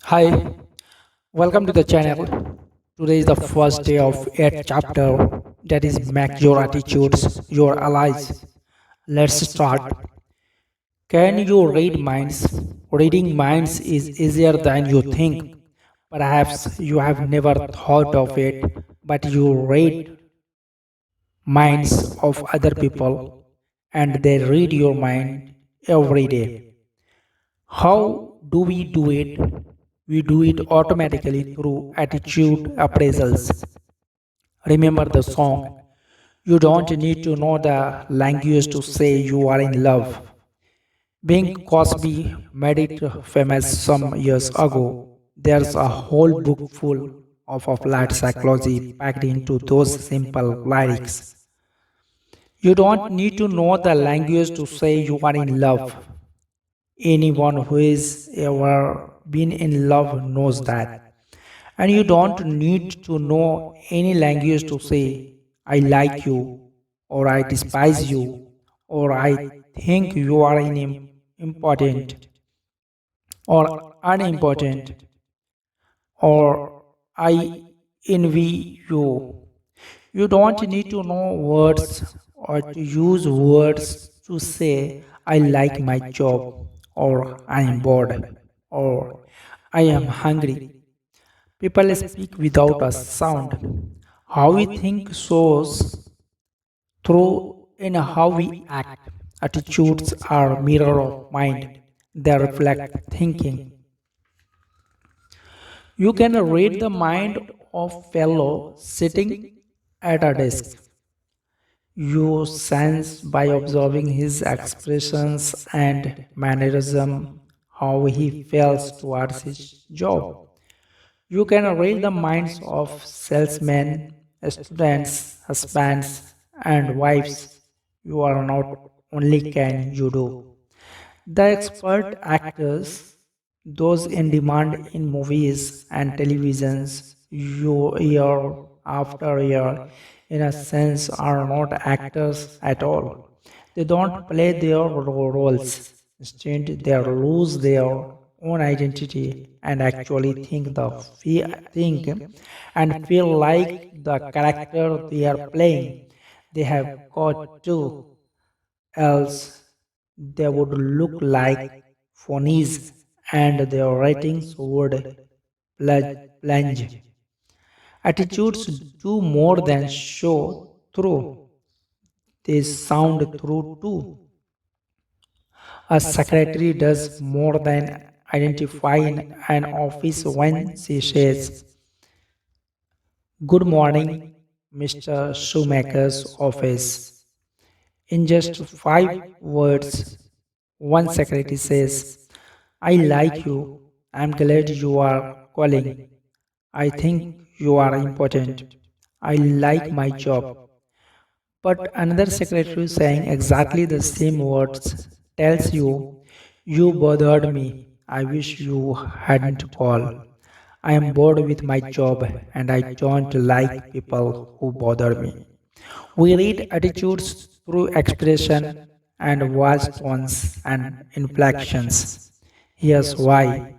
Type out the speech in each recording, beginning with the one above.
Hi, welcome to the channel. Today is the first day of 8th chapter that is Make Your Attitudes Your Allies. Let's start. Can you read minds? Reading minds is easier than you think. Perhaps you have never thought of it, but you read minds of other people and they read your mind every day. How do we do it? We do it automatically through attitude appraisals. Remember the song. You don't need to know the language to say you are in love. Bing Crosby made it famous some years ago. There's a whole book full of applied psychology packed into those simple lyrics. You don't need to know the language to say you are in love. Anyone who has ever been in love knows that. And you don't need to know any language to say, I like you, or I despise you, or I think you are important, or unimportant, or I envy you. You don't need to know words or to use words to say, I like my job, or I am bored, or I am hungry. People speak without a sound. How we think shows through in how we act. Attitudes are mirror of mind. They reflect thinking. You can read the mind of fellow sitting at a desk. You sense by observing his expressions and mannerism how he feels towards his job. You can read the minds of salesmen, students, husbands, and wives. You are not only can you do. The expert actors, those in demand in movies and televisions, year after year, in a sense, are not actors at all. They don't play their roles. Instead, they lose their own identity and actually think and feel like the character they are playing. They have got to, else they would look like phonies and their ratings would plunge. Attitudes do more than show through, they sound through too. A secretary does more than identify in an office when she says, Good morning, Mr. Shoemaker's office. In just 5 words, one secretary says, I like you. I'm glad you are calling. I think you are important. I like my job. But another secretary saying exactly the same words tells you, you bothered me. I wish you hadn't called. I am bored with my job and I don't like people who bother me. We read attitudes through expression and voice tones and inflections. Here's why.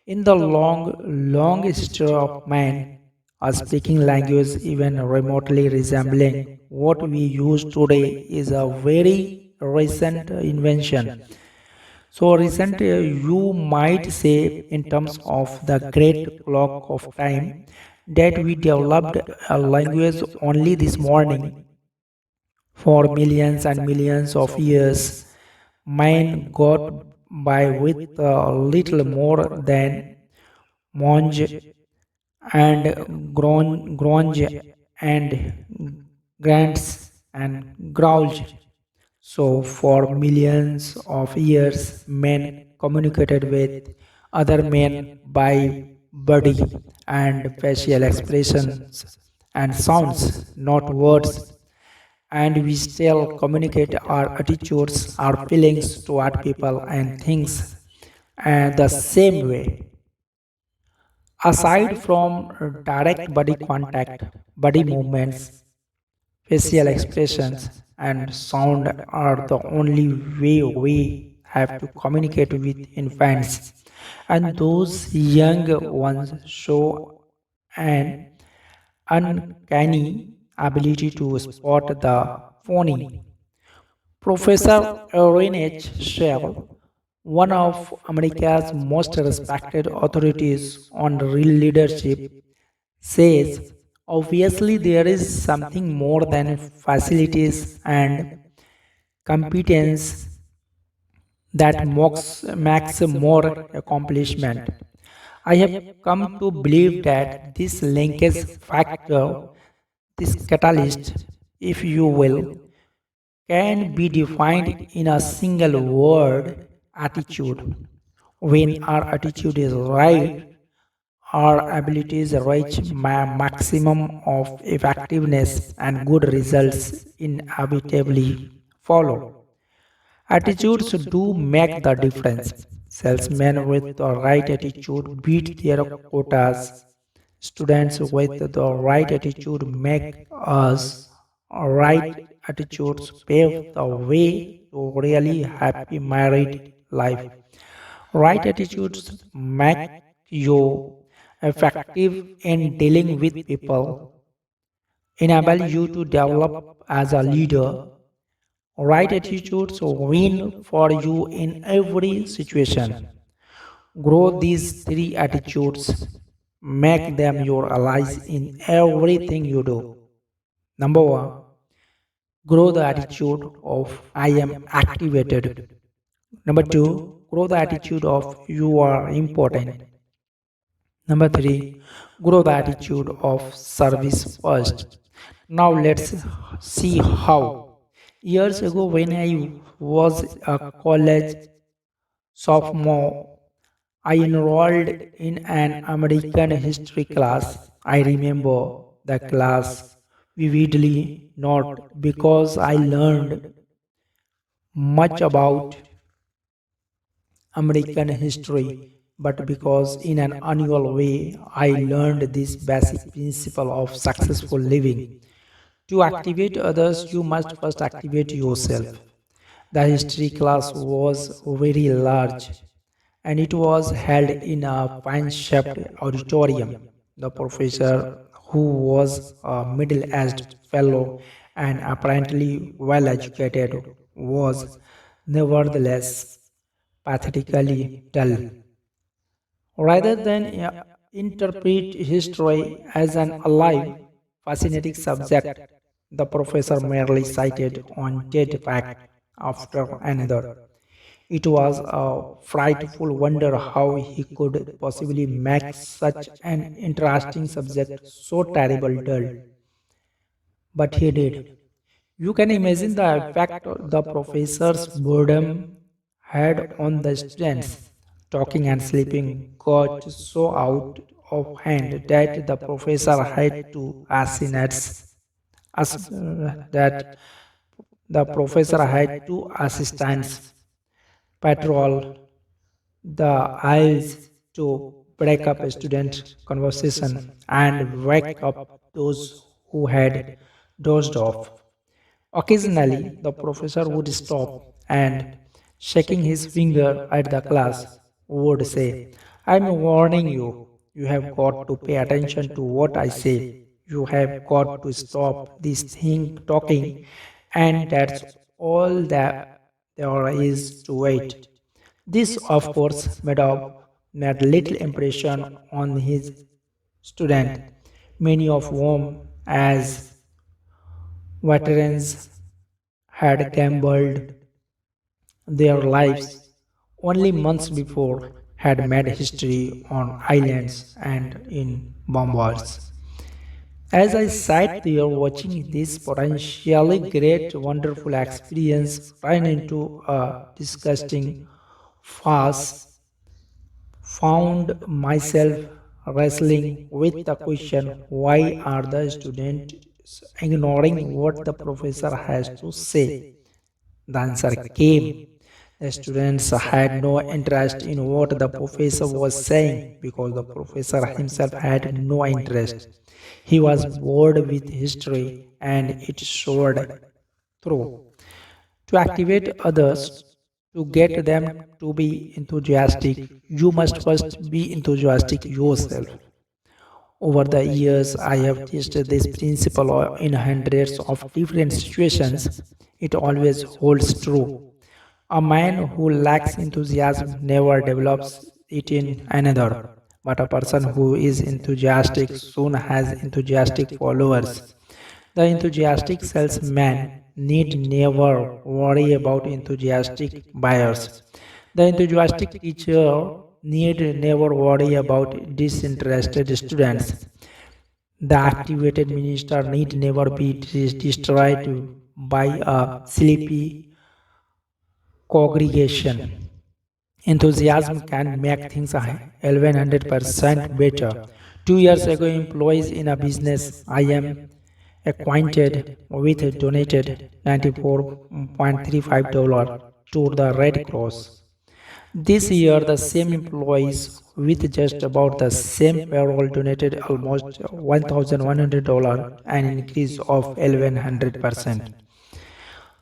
In the long history of man, a speaking language even remotely resembling what we use today is a very recent invention. So recent, you might say, in terms of the great clock of time, that we developed a language only this morning. For millions and millions of years, man got by with a little more than mange and gronge and grants and growled. So, for millions of years, men communicated with other men by body and facial expressions and sounds, not words. And we still communicate our attitudes, our feelings toward people and things and the same way. Aside from direct body contact, body movements, facial expressions, and sound are the only way we have to communicate with infants. and those young ones show an uncanny ability to spot the phony. Professor Ernest Shell, one of America's most respected authorities on real leadership, says obviously there is something more than facilities and competence that makes more accomplishment. I have come to believe that this linkage factor, this catalyst, if you will, can be defined in a single word: attitude. When our attitude is right, our abilities reach maximum of effectiveness and good results inevitably follow. Attitudes do make the difference. Salesmen with the right attitude beat their quotas. Students with the right attitude make us right attitudes pave the way to really happy married life. Right attitudes make you effective in dealing with people, enable you to develop as a leader. Right attitudes win for you in every situation. Grow these three attitudes, make them your allies in everything you do. Number one, grow the attitude of I am activated. Number two, grow the attitude of you are important. Number three, grow the attitude of service first. Now let's see how. Years ago, when I was a college sophomore, I enrolled in an American history class. I remember the class vividly, not because I learned much about American history, but because in an annual way I learned this basic principle of successful living. To activate others, you must first activate yourself. The history class was very large and it was held in a pine shaped auditorium. The professor, who was a middle aged fellow and apparently well educated, was nevertheless pathetically dull. Rather than interpret history as an alive, fascinating subject, the professor merely cited one dead fact after another. It was a frightful wonder how he could possibly make such an interesting subject so terrible dull. But he did. You can imagine the effect the professor's boredom had on the students. Talking and sleeping got so out of hand that the professor had to that the professor had two assistants patrol the aisles to break up a student conversation and wake up those who had dozed off. Occasionally, the professor would stop and, shaking his finger at the class, would say, I'm warning you. You have got to pay attention to what I say. You have got to stop this thing talking, and that's all that there is to it. This, of course, made little impression on his student, many of whom, as veterans, had gambled their lives only months before, had made history on islands and in bombers. As I sat there watching this potentially great, wonderful experience turn into a disgusting farce, found myself wrestling with the question, why are the students ignoring what the professor has to say? The answer came. The students had no interest in what the professor was saying because the professor himself had no interest. He was bored with history and it showed through. To activate others, To get them to be enthusiastic, you must first be enthusiastic yourself. Over the years, I have tested this principle in hundreds of different situations. It always holds true. A man who lacks enthusiasm never develops it in another, but a person who is enthusiastic soon has enthusiastic followers. The enthusiastic salesman need never worry about enthusiastic buyers. The enthusiastic teacher need never worry about disinterested students. The activated minister need never be destroyed by a sleepy congregation. Enthusiasm can make things 1100% better. 2 years ago, employees in a business I am acquainted with donated $94.35 to the Red Cross. This year, the same employees with just about the same payroll donated almost $1,100, an increase of 1100%.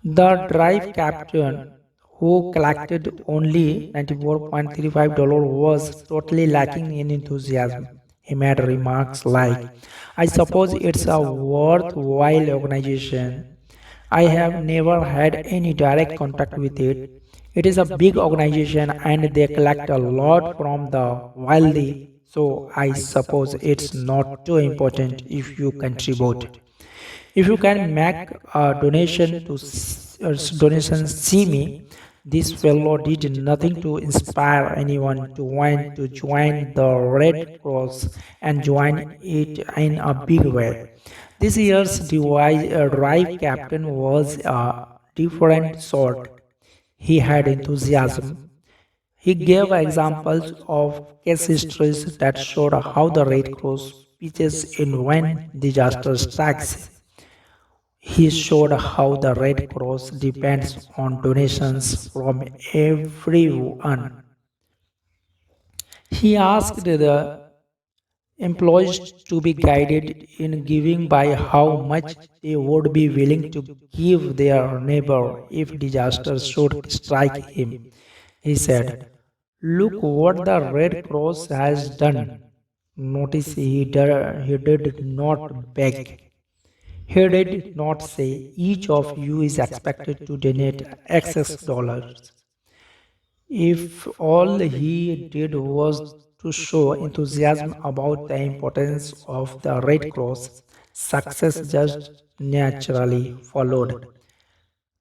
The drive captain, who collected only $94.35, was totally lacking in enthusiasm. He made remarks like, I suppose it's a worthwhile organization. I have never had any direct contact with it. It is a big organization and they collect a lot from the wealthy, so I suppose it's not too important if you contribute. If you can make a donation, see me. This fellow did nothing to inspire anyone to want to join the Red Cross and join it in a big way. This year's drive captain was a different sort. He had enthusiasm. He gave examples of case histories that showed how the Red Cross pitches in when disaster strikes. He showed how the Red Cross depends on donations from everyone. He asked the employees to be guided in giving by how much they would be willing to give their neighbor if disaster should strike him. He said, look what the Red Cross has done. Notice he did not beg. He did not say each of you is expected to donate excess dollars. If all he did was to show enthusiasm about the importance of the Red Cross, success just naturally followed.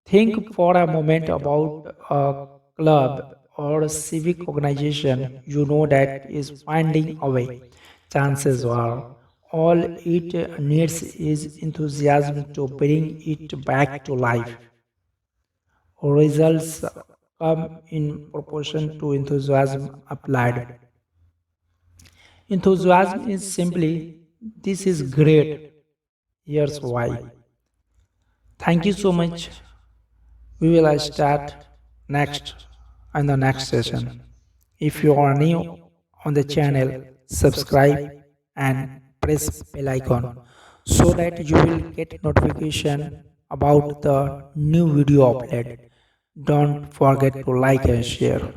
Think for a moment about a club or a civic organization you know that is finding a way. Chances are all it needs is enthusiasm to bring it back to life. Results come in proportion to enthusiasm applied. Enthusiasm is simply, this is great, here's why. Thank you so much. We will start next in the next session. If you are new on the channel, subscribe and press bell icon so that you will get notification about the new video upload. Don't forget to like and share.